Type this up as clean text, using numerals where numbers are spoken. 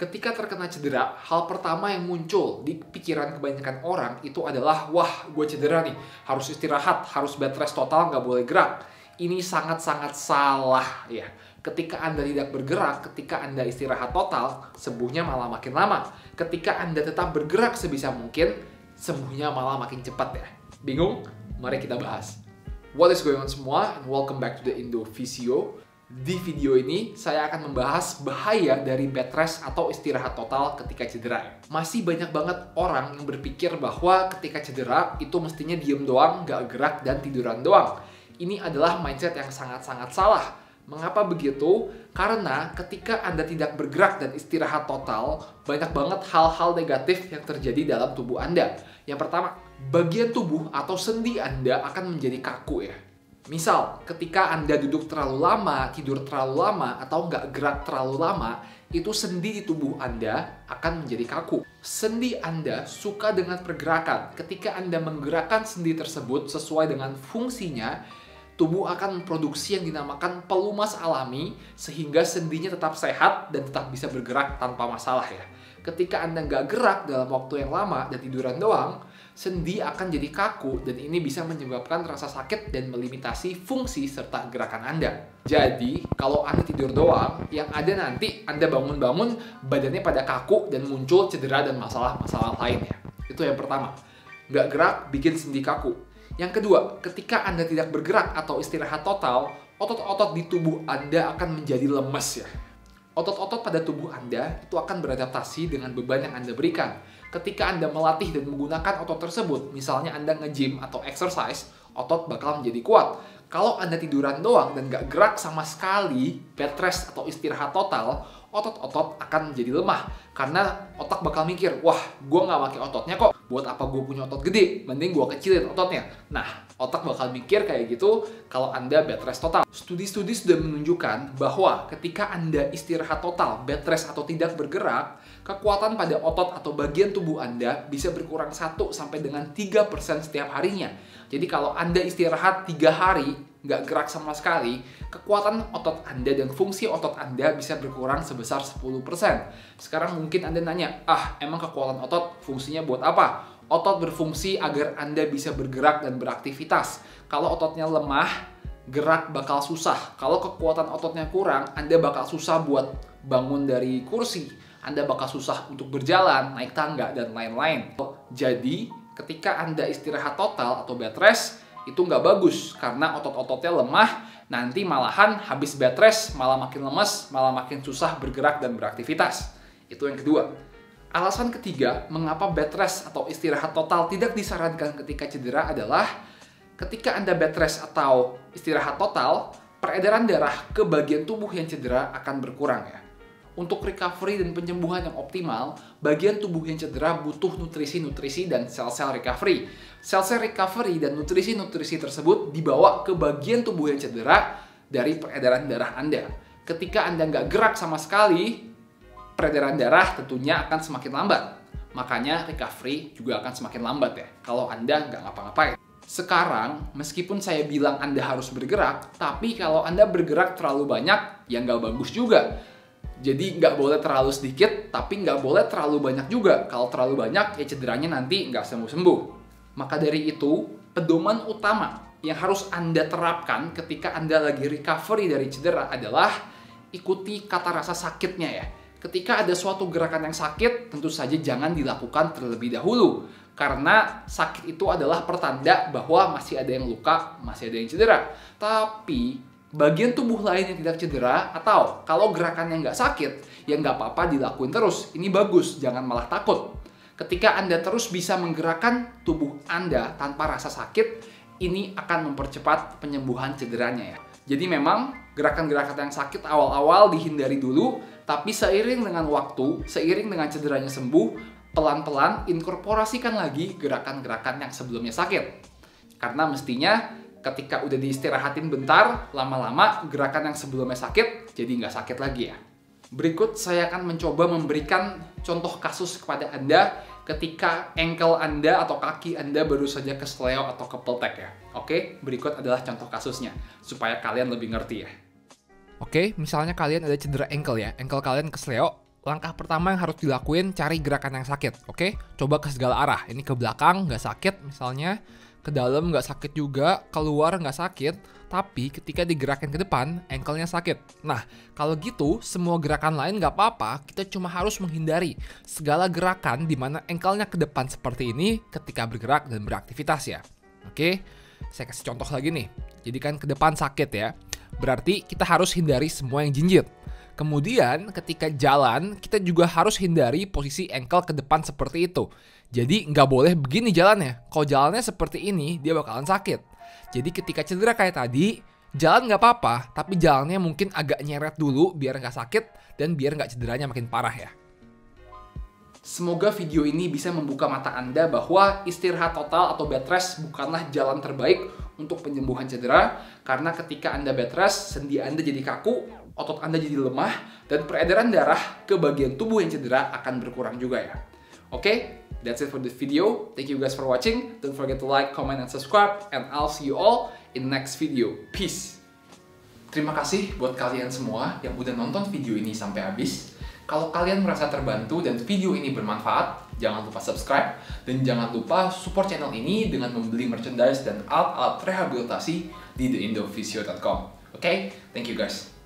Ketika terkena cedera, hal pertama yang muncul di pikiran kebanyakan orang itu adalah, wah, gue cedera nih, harus istirahat, harus bed rest total, nggak boleh gerak. Ini sangat-sangat salah ya. Ketika Anda tidak bergerak, ketika Anda istirahat total, sembuhnya malah makin lama. Ketika Anda tetap bergerak sebisa mungkin, sembuhnya malah makin cepat ya. Bingung? Mari kita bahas. What is going on semua, and welcome back to the Indo Physio. Di video ini, saya akan membahas bahaya dari bed rest atau istirahat total ketika cedera. Masih banyak banget orang yang berpikir bahwa ketika cedera, itu mestinya diem doang, gak gerak, dan tiduran doang. Ini adalah mindset yang sangat-sangat salah. Mengapa begitu? Karena ketika Anda tidak bergerak dan istirahat total, banyak banget hal-hal negatif yang terjadi dalam tubuh Anda. Yang pertama, bagian tubuh atau sendi Anda akan menjadi kaku ya. Misal, ketika Anda duduk terlalu lama, tidur terlalu lama, atau nggak gerak terlalu lama, itu sendi di tubuh Anda akan menjadi kaku. Sendi Anda suka dengan pergerakan. Ketika Anda menggerakkan sendi tersebut sesuai dengan fungsinya, tubuh akan memproduksi yang dinamakan pelumas alami, sehingga sendinya tetap sehat dan tetap bisa bergerak tanpa masalah ya. Ketika Anda nggak gerak dalam waktu yang lama dan tiduran doang, sendi akan jadi kaku dan ini bisa menyebabkan rasa sakit dan melimitasi fungsi serta gerakan Anda. Jadi, kalau Anda tidur doang, yang ada nanti Anda bangun-bangun badannya pada kaku dan muncul cedera dan masalah-masalah lain ya. Itu yang pertama. Nggak gerak bikin sendi kaku. Yang kedua, ketika Anda tidak bergerak atau istirahat total, otot-otot di tubuh Anda akan menjadi lemes ya. Otot-otot pada tubuh Anda itu akan beradaptasi dengan beban yang Anda berikan. Ketika Anda melatih dan menggunakan otot tersebut, misalnya Anda nge-gym atau exercise, otot bakal menjadi kuat. Kalau Anda tiduran doang dan nggak gerak sama sekali, bed rest atau istirahat total, otot-otot akan menjadi lemah. Karena otak bakal mikir, wah, gue nggak pakai ototnya kok. Buat apa gue punya otot gede? Mending gue kecilin ototnya. Nah, otak bakal mikir kayak gitu kalau Anda bed rest total. Studi-studi sudah menunjukkan bahwa ketika Anda istirahat total, bed rest atau tidak bergerak, kekuatan pada otot atau bagian tubuh Anda bisa berkurang 1 sampai dengan 3% setiap harinya. Jadi kalau Anda istirahat 3 hari, nggak gerak sama sekali, kekuatan otot Anda dan fungsi otot Anda bisa berkurang sebesar 10%. Sekarang mungkin Anda nanya, emang kekuatan otot fungsinya buat apa? Otot berfungsi agar Anda bisa bergerak dan beraktivitas. Kalau ototnya lemah, gerak bakal susah. Kalau kekuatan ototnya kurang, Anda bakal susah buat bangun dari kursi. Anda bakal susah untuk berjalan, naik tangga, dan lain-lain. Jadi, ketika Anda istirahat total atau bed rest, itu nggak bagus. Karena otot-ototnya lemah, nanti malahan habis bed rest, malah makin lemes, malah makin susah bergerak dan beraktivitas. Itu yang kedua. Alasan ketiga, mengapa bed rest atau istirahat total tidak disarankan ketika cedera adalah ketika Anda bed rest atau istirahat total, peredaran darah ke bagian tubuh yang cedera akan berkurang ya. Untuk recovery dan penyembuhan yang optimal, bagian tubuh yang cedera butuh nutrisi-nutrisi dan sel-sel recovery. Sel-sel recovery dan nutrisi-nutrisi tersebut dibawa ke bagian tubuh yang cedera dari peredaran darah Anda. Ketika Anda nggak gerak sama sekali, peredaran darah tentunya akan semakin lambat. Makanya recovery juga akan semakin lambat ya, kalau Anda nggak ngapa-ngapain. Sekarang, meskipun saya bilang Anda harus bergerak, tapi kalau Anda bergerak terlalu banyak, ya nggak bagus juga. Jadi nggak boleh terlalu sedikit, tapi nggak boleh terlalu banyak juga. Kalau terlalu banyak, ya cederanya nanti nggak sembuh-sembuh. Maka dari itu, pedoman utama yang harus Anda terapkan ketika Anda lagi recovery dari cedera adalah ikuti kata rasa sakitnya ya. Ketika ada suatu gerakan yang sakit, tentu saja jangan dilakukan terlebih dahulu. Karena sakit itu adalah pertanda bahwa masih ada yang luka, masih ada yang cedera. Tapi bagian tubuh lain yang tidak cedera, atau kalau gerakannya nggak sakit, ya nggak apa-apa dilakuin terus. Ini bagus, jangan malah takut. Ketika Anda terus bisa menggerakkan tubuh Anda tanpa rasa sakit, ini akan mempercepat penyembuhan cederanya ya. Jadi memang gerakan-gerakan yang sakit awal-awal dihindari dulu, tapi seiring dengan waktu, seiring dengan cederanya sembuh, pelan-pelan inkorporasikan lagi gerakan-gerakan yang sebelumnya sakit. Karena mestinya ketika udah diistirahatin bentar, lama-lama gerakan yang sebelumnya sakit jadi nggak sakit lagi ya. Berikut saya akan mencoba memberikan contoh kasus kepada Anda ketika ankle Anda atau kaki Anda baru saja kesleo atau kepeltek ya. Oke, berikut adalah contoh kasusnya supaya kalian lebih ngerti ya. Oke, misalnya kalian ada cedera ankle ya, ankle kalian kesleo, langkah pertama yang harus dilakuin, cari gerakan yang sakit, oke? Coba ke segala arah. Ini ke belakang nggak sakit misalnya, ke dalam nggak sakit juga, keluar nggak sakit, tapi ketika digerakin ke depan, ankle-nya sakit. Nah, kalau gitu, semua gerakan lain nggak apa-apa, kita cuma harus menghindari segala gerakan di mana ankle-nya ke depan seperti ini ketika bergerak dan beraktivitas ya. Oke, saya kasih contoh lagi nih. Jadi kan ke depan sakit ya, berarti kita harus hindari semua yang jinjit. Kemudian ketika jalan, kita juga harus hindari posisi ankle ke depan seperti itu. Jadi nggak boleh begini jalannya. Kalau jalannya seperti ini, dia bakalan sakit. Jadi ketika cedera kayak tadi, jalan nggak apa-apa, tapi jalannya mungkin agak nyeret dulu biar nggak sakit dan biar nggak cederanya makin parah ya. Semoga video ini bisa membuka mata Anda bahwa istirahat total atau bed rest bukanlah jalan terbaik untuk penyembuhan cedera, karena ketika Anda bed rest, sendi Anda jadi kaku, otot Anda jadi lemah, dan peredaran darah ke bagian tubuh yang cedera akan berkurang juga ya. Oke, that's it for this video. Thank you guys for watching. Don't forget to like, comment, and subscribe. And I'll see you all in the next video. Peace. Terima kasih buat kalian semua yang udah nonton video ini sampai habis. Kalau kalian merasa terbantu dan video ini bermanfaat, jangan lupa subscribe. Dan jangan lupa support channel ini dengan membeli merchandise dan alat-alat rehabilitasi di theindophysio.com. Oke, thank you guys.